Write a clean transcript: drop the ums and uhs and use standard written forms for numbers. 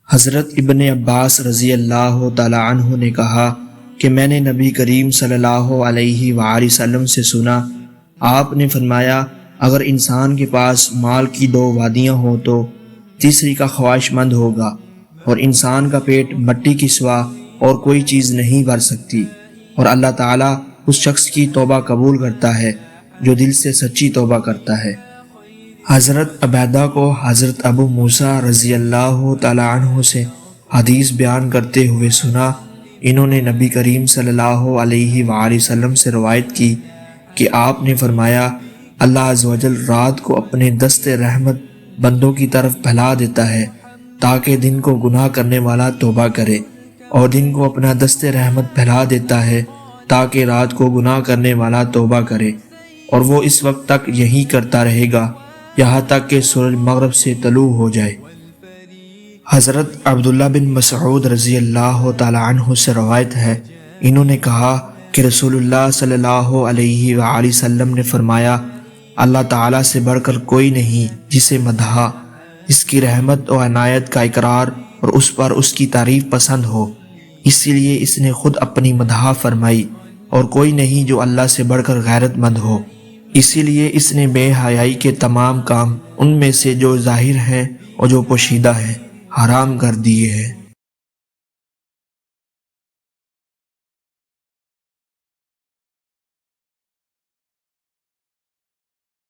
حضرت ابن عباس رضی اللہ تعالی عنہ نے کہا کہ میں نے نبی کریم صلی اللہ علیہ وآلہ وسلم سے سنا، آپ نے فرمایا اگر انسان کے پاس مال کی 2 وادیاں ہوں تو تیسری کا خواہش مند ہوگا، اور انسان کا پیٹ مٹی کی سوا اور کوئی چیز نہیں بھر سکتی، اور اللہ تعالیٰ اس شخص کی توبہ قبول کرتا ہے جو دل سے سچی توبہ کرتا ہے۔ حضرت عبیدہ کو حضرت ابو موسیٰ رضی اللہ تعالی عنہ سے حدیث بیان کرتے ہوئے سنا، انہوں نے نبی کریم صلی اللہ علیہ وآلہ وسلم سے روایت کی کہ آپ نے فرمایا اللہ عز و جل رات کو اپنے دست رحمت بندوں کی طرف پھیلا دیتا ہے تاکہ دن کو گناہ کرنے والا توبہ کرے، اور دن کو اپنا دست رحمت پھیلا دیتا ہے تاکہ رات کو گناہ کرنے والا توبہ کرے، اور وہ اس وقت تک یہی کرتا رہے گا یہاں تک کہ سورج مغرب سے طلوع ہو جائے۔ حضرت عبداللہ بن مسعود رضی اللہ تعالی عنہ سے روایت ہے، انہوں نے کہا کہ رسول اللہ صلی اللہ علیہ وآلہ وسلم نے فرمایا اللہ تعالیٰ سے بڑھ کر کوئی نہیں جسے مدحا، اس کی رحمت و عنایت کا اقرار اور اس پر اس کی تعریف پسند ہو، اسی لیے اس نے خود اپنی مدحا فرمائی، اور کوئی نہیں جو اللہ سے بڑھ کر غیرت مند ہو، اسی لیے اس نے بے حیائی کے تمام کام ان میں سے جو ظاہر ہیں اور جو پوشیدہ ہیں حرام کر دیے ہیں۔